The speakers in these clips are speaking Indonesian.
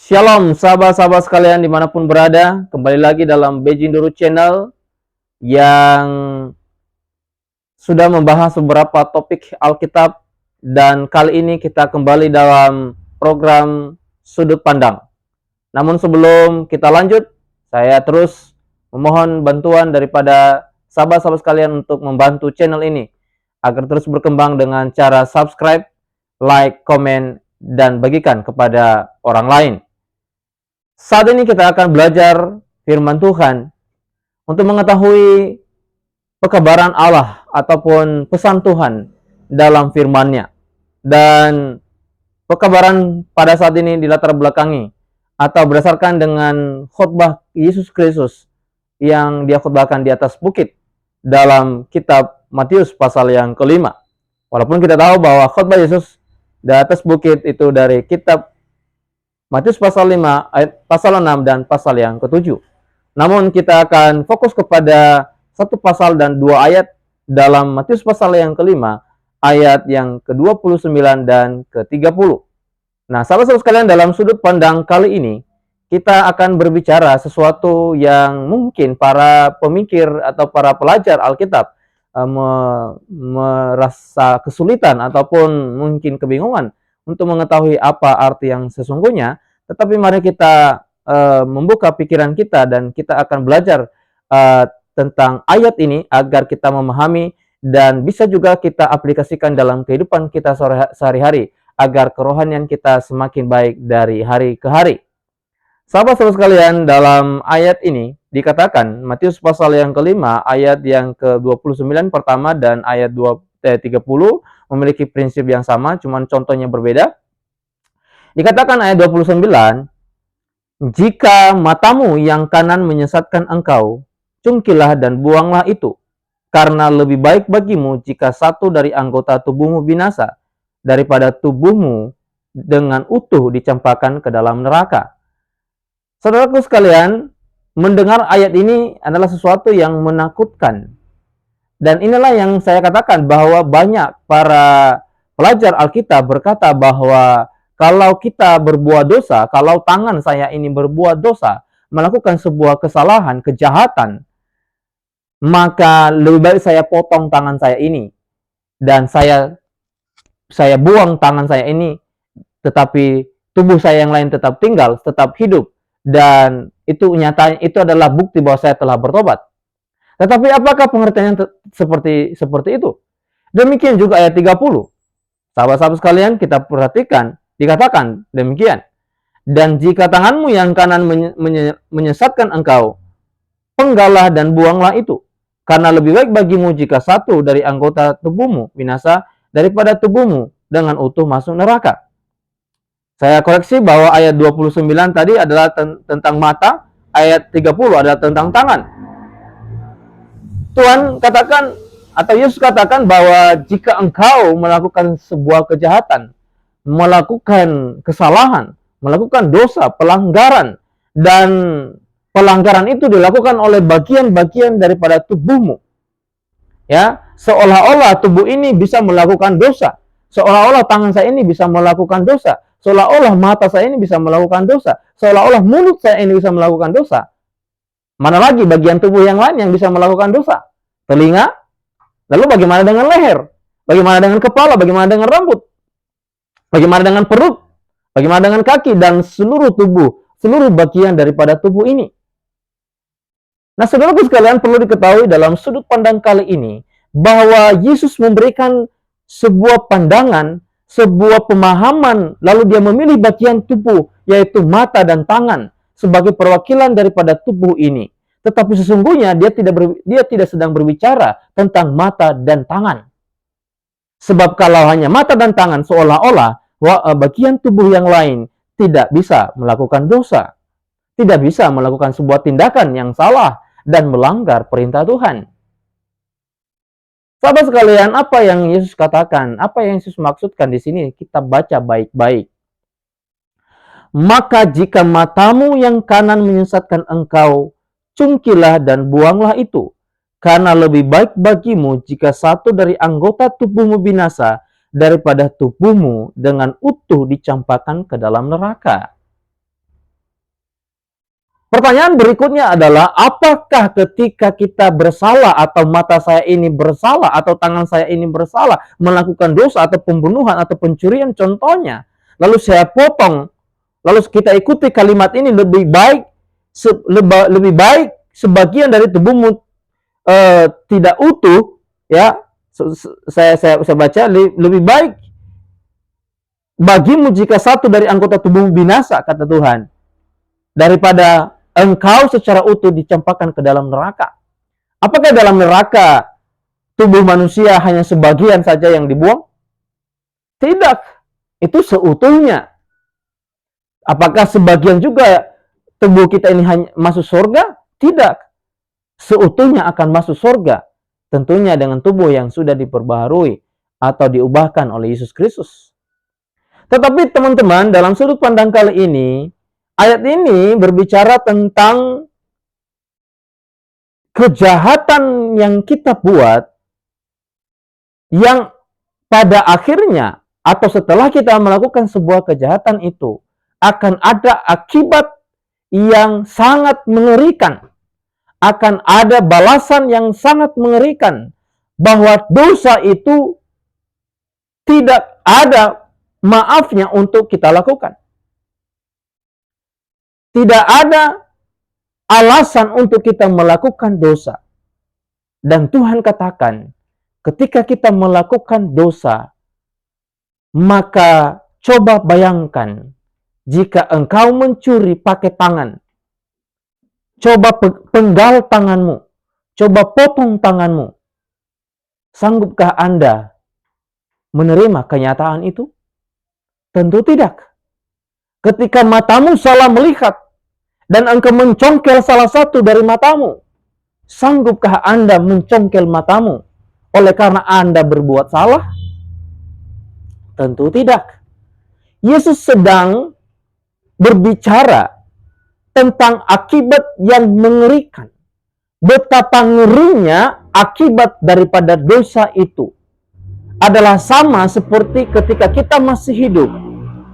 Shalom sahabat-sahabat sekalian dimanapun berada, kembali lagi dalam Bejinduru Channel yang sudah membahas beberapa topik Alkitab, dan kali ini kita kembali dalam program Sudut Pandang. Namun sebelum kita lanjut, saya terus memohon bantuan daripada sahabat-sahabat sekalian untuk membantu channel ini agar terus berkembang dengan cara subscribe, like, komen, dan bagikan kepada orang lain. Saat ini kita akan belajar firman Tuhan untuk mengetahui pekabaran Allah ataupun pesan Tuhan dalam firman-Nya. Dan pekabaran pada saat ini dilatar belakangi atau berdasarkan dengan khotbah Yesus Kristus yang dia khotbahkan di atas bukit dalam kitab Matius pasal yang kelima. Walaupun kita tahu bahwa khotbah Yesus di atas bukit itu dari kitab Matius pasal 5, ayat pasal 6 dan pasal yang ke-7. Namun kita akan fokus kepada satu pasal dan dua ayat dalam Matius pasal yang kelima, ayat yang ke-29 dan ke-30. Nah, sahabat-sahabat sekalian, dalam sudut pandang kali ini, kita akan berbicara sesuatu yang mungkin para pemikir atau para pelajar Alkitab merasa kesulitan ataupun mungkin kebingungan untuk mengetahui apa arti yang sesungguhnya. Tetapi mari kita membuka pikiran kita dan kita akan belajar tentang ayat ini agar kita memahami dan bisa juga kita aplikasikan dalam kehidupan kita sehari-hari agar kerohanian kita semakin baik dari hari ke hari. Sahabat-sahabat sekalian, dalam ayat ini dikatakan, Matius pasal yang kelima, ayat yang ke-29 pertama dan ayat 30 memiliki prinsip yang sama, cuman contohnya berbeda. Dikatakan ayat 29, jika matamu yang kanan menyesatkan engkau, cungkilah dan buanglah itu, karena lebih baik bagimu jika satu dari anggota tubuhmu binasa, daripada tubuhmu dengan utuh dicampakkan ke dalam neraka. Saudaraku sekalian, mendengar ayat ini adalah sesuatu yang menakutkan. Dan inilah yang saya katakan bahwa banyak para pelajar Alkitab berkata bahwa kalau kita berbuat dosa, kalau tangan saya ini berbuat dosa, melakukan sebuah kesalahan, kejahatan, maka lebih baik saya potong tangan saya ini dan saya buang tangan saya ini, tetapi tubuh saya yang lain tetap tinggal, tetap hidup. Dan itu nyatanya itu adalah bukti bahwa saya telah bertobat. Tetapi apakah pengertiannya seperti itu? Demikian juga ayat 30. Sahabat-sahabat sekalian, kita perhatikan, dikatakan demikian. Dan jika tanganmu yang kanan menyesatkan engkau, penggalah dan buanglah itu. Karena lebih baik bagimu jika satu dari anggota tubuhmu binasa daripada tubuhmu dengan utuh masuk neraka. Saya koreksi bahwa ayat 29 tadi adalah tentang mata, ayat 30 adalah tentang tangan. Tuhan katakan, atau Yesus katakan bahwa jika engkau melakukan sebuah kejahatan, melakukan kesalahan, melakukan dosa, pelanggaran, dan pelanggaran itu dilakukan oleh bagian-bagian daripada tubuhmu, ya, seolah-olah tubuh ini bisa melakukan dosa, seolah-olah tangan saya ini bisa melakukan dosa, seolah-olah mata saya ini bisa melakukan dosa, seolah-olah mulut saya ini bisa melakukan dosa. Mana lagi bagian tubuh yang lain yang bisa melakukan dosa? Telinga, lalu bagaimana dengan leher? Bagaimana dengan kepala? Bagaimana dengan rambut? Bagaimana dengan perut? Bagaimana dengan kaki dan seluruh tubuh, seluruh bagian daripada tubuh ini? Nah, saudaraku sekalian, perlu diketahui dalam sudut pandang kali ini bahwa Yesus memberikan sebuah pandangan, sebuah pemahaman, lalu dia memilih bagian tubuh, yaitu mata dan tangan, sebagai perwakilan daripada tubuh ini. Tetapi sesungguhnya dia tidak sedang berbicara tentang mata dan tangan. Sebab kalau hanya mata dan tangan, seolah-olah bagian tubuh yang lain tidak bisa melakukan dosa, tidak bisa melakukan sebuah tindakan yang salah dan melanggar perintah Tuhan. Sahabat sekalian, apa yang Yesus katakan, apa yang Yesus maksudkan di sini, kita baca baik-baik. Maka jika matamu yang kanan menyesatkan engkau, cungkilah dan buanglah itu, karena lebih baik bagimu jika satu dari anggota tubuhmu binasa daripada tubuhmu dengan utuh dicampakkan ke dalam neraka. Pertanyaan berikutnya adalah, apakah ketika kita bersalah atau mata saya ini bersalah atau tangan saya ini bersalah melakukan dosa atau pembunuhan atau pencurian contohnya, lalu saya potong, lalu kita ikuti kalimat ini, lebih baik sebagian dari tubuhmu tidak utuh, ya, saya baca, lebih baik bagimu jika satu dari anggota tubuhmu binasa, kata Tuhan, daripada engkau secara utuh dicampakkan ke dalam neraka. Apakah dalam neraka tubuh manusia hanya sebagian saja yang dibuang? Tidak, itu seutuhnya. Apakah sebagian juga tubuh kita ini hanya masuk surga? Tidak, seutuhnya akan masuk surga. Tentunya dengan tubuh yang sudah diperbaharui atau diubahkan oleh Yesus Kristus. Tetapi teman-teman, dalam sudut pandang kali ini, ayat ini berbicara tentang kejahatan yang kita buat, yang pada akhirnya atau setelah kita melakukan sebuah kejahatan itu akan ada akibat yang sangat mengerikan, akan ada balasan yang sangat mengerikan, bahwa dosa itu tidak ada maafnya untuk kita lakukan. Tidak ada alasan untuk kita melakukan dosa. Dan Tuhan katakan, ketika kita melakukan dosa, maka coba bayangkan jika engkau mencuri pakai tangan. Coba penggal tanganmu, coba potong tanganmu. Sanggupkah Anda menerima kenyataan itu? Tentu tidak. Ketika matamu salah melihat dan engkau mencongkel salah satu dari matamu, sanggupkah Anda mencongkel matamu oleh karena Anda berbuat salah? Tentu tidak. Yesus sedang berbicara tentang akibat yang mengerikan. Betapa ngerinya akibat daripada dosa itu adalah sama seperti ketika kita masih hidup.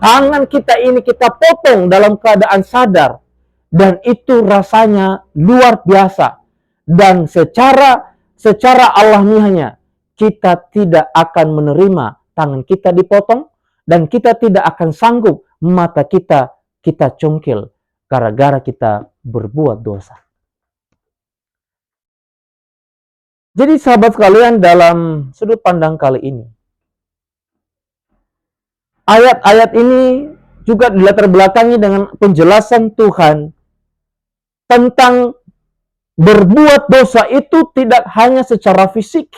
Tangan kita ini kita potong dalam keadaan sadar. Dan itu rasanya luar biasa. Dan secara alamiahnya kita tidak akan menerima tangan kita dipotong. Dan kita tidak akan sanggup mata kita congkel gara-gara kita berbuat dosa. Jadi sahabat sekalian, dalam sudut pandang kali ini, ayat-ayat ini juga dilatar belakangi dengan penjelasan Tuhan tentang berbuat dosa itu tidak hanya secara fisik.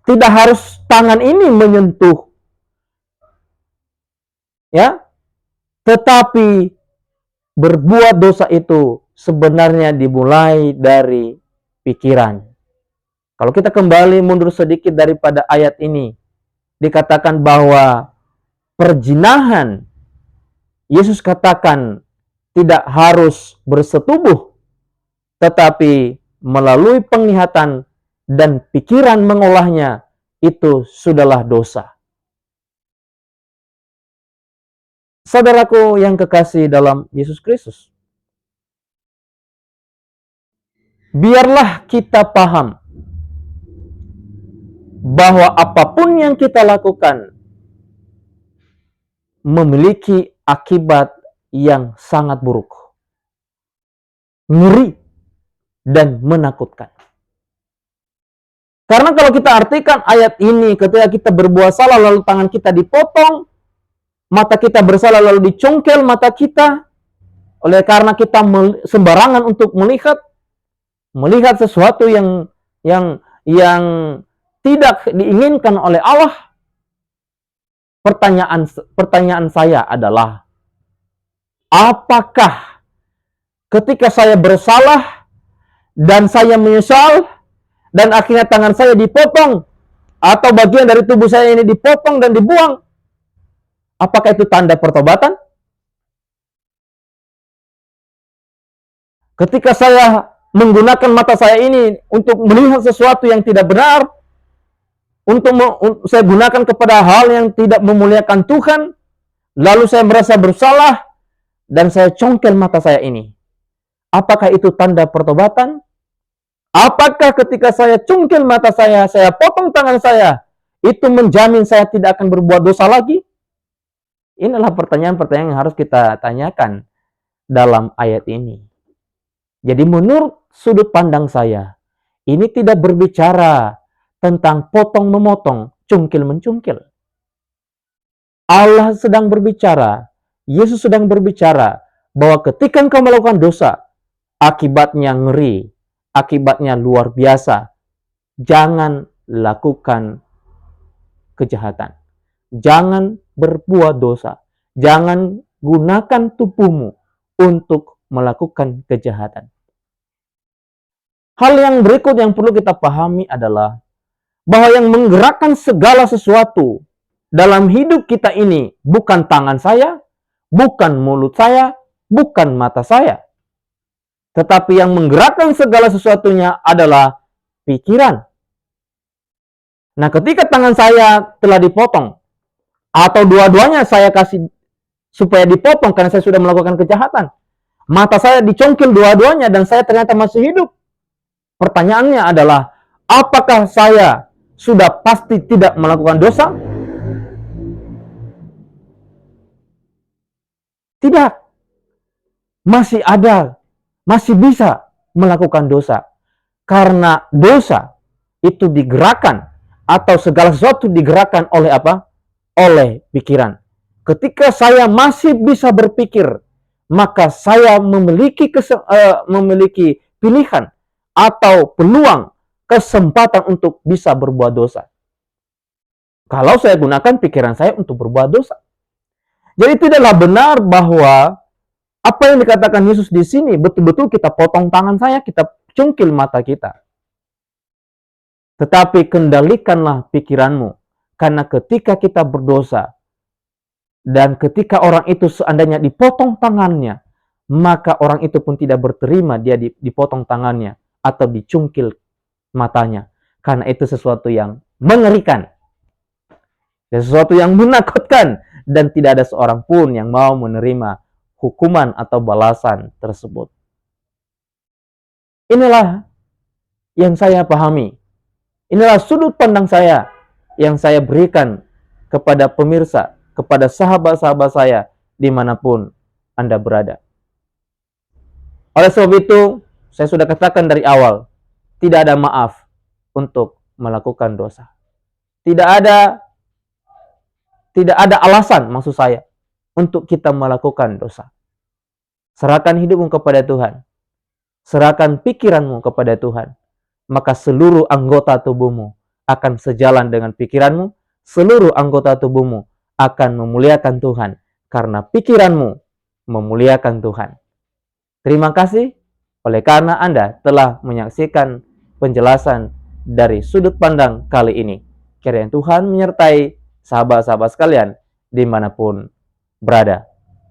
Tidak harus tangan ini menyentuh. Ya. Tetapi berbuat dosa itu sebenarnya dimulai dari pikiran. Kalau kita kembali mundur sedikit daripada ayat ini, dikatakan bahwa perzinahan, Yesus katakan tidak harus bersetubuh, tetapi melalui penglihatan dan pikiran mengolahnya, itu sudahlah dosa. Saudaraku yang kekasih dalam Yesus Kristus, biarlah kita paham bahwa apapun yang kita lakukan memiliki akibat yang sangat buruk, ngeri, dan menakutkan. Karena kalau kita artikan ayat ini, ketika kita berbuat salah lalu tangan kita dipotong, mata kita bersalah lalu dicongkel mata kita, oleh karena kita sembarangan untuk melihat sesuatu yang tidak diinginkan oleh Allah. Pertanyaan saya adalah, apakah ketika saya bersalah dan saya menyesal dan akhirnya tangan saya dipotong atau bagian dari tubuh saya ini dipotong dan dibuang, apakah itu tanda pertobatan? Ketika saya menggunakan mata saya ini untuk melihat sesuatu yang tidak benar, saya gunakan kepada hal yang tidak memuliakan Tuhan, lalu saya merasa bersalah, dan saya congkel mata saya ini, apakah itu tanda pertobatan? Apakah ketika saya cungkil mata saya potong tangan saya, itu menjamin saya tidak akan berbuat dosa lagi? Inilah pertanyaan-pertanyaan yang harus kita tanyakan dalam ayat ini. Jadi menurut sudut pandang saya, ini tidak berbicara tentang potong-memotong, cungkil-mencungkil. Allah sedang berbicara, Yesus sedang berbicara, bahwa ketika engkau melakukan dosa, akibatnya ngeri, akibatnya luar biasa. Jangan lakukan kejahatan. Jangan berbuat dosa. Jangan gunakan tubuhmu untuk melakukan kejahatan. Hal yang berikut yang perlu kita pahami adalah bahwa yang menggerakkan segala sesuatu dalam hidup kita ini bukan tangan saya, bukan mulut saya, bukan mata saya. Tetapi yang menggerakkan segala sesuatunya adalah pikiran. Nah, ketika tangan saya telah dipotong, atau dua-duanya saya kasih supaya dipotong karena saya sudah melakukan kejahatan, mata saya dicongkil dua-duanya dan saya ternyata masih hidup. Pertanyaannya adalah, apakah saya sudah pasti tidak melakukan dosa? Tidak. Masih ada, masih bisa melakukan dosa. Karena dosa itu digerakkan atau segala sesuatu digerakkan oleh apa? Oleh pikiran. Ketika saya masih bisa berpikir, maka saya memiliki pilihan atau peluang, kesempatan untuk bisa berbuat dosa. Kalau saya gunakan pikiran saya untuk berbuat dosa. Jadi tidaklah benar bahwa apa yang dikatakan Yesus di sini betul-betul kita potong tangan saya, kita cungkil mata kita. Tetapi kendalikanlah pikiranmu. Karena ketika kita berdosa, dan ketika orang itu seandainya dipotong tangannya, maka orang itu pun tidak berterima dia dipotong tangannya atau dicungkil matanya. Karena itu sesuatu yang mengerikan. Sesuatu yang menakutkan. Dan tidak ada seorang pun yang mau menerima hukuman atau balasan tersebut. Inilah yang saya pahami. Inilah sudut pandang saya yang saya berikan kepada pemirsa, kepada sahabat-sahabat saya dimanapun Anda berada. Oleh sebab itu, saya sudah katakan dari awal, tidak ada maaf untuk melakukan dosa. Tidak ada alasan maksud saya untuk kita melakukan dosa. Serahkan hidupmu kepada Tuhan. Serahkan pikiranmu kepada Tuhan. Maka seluruh anggota tubuhmu akan sejalan dengan pikiranmu. Seluruh anggota tubuhmu akan memuliakan Tuhan. Karena pikiranmu memuliakan Tuhan. Terima kasih oleh karena Anda telah menyaksikan penjelasan dari sudut pandang kali ini. Kiranya Tuhan menyertai sahabat-sahabat sekalian dimanapun berada.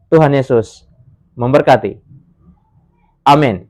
Tuhan Yesus memberkati. Amin.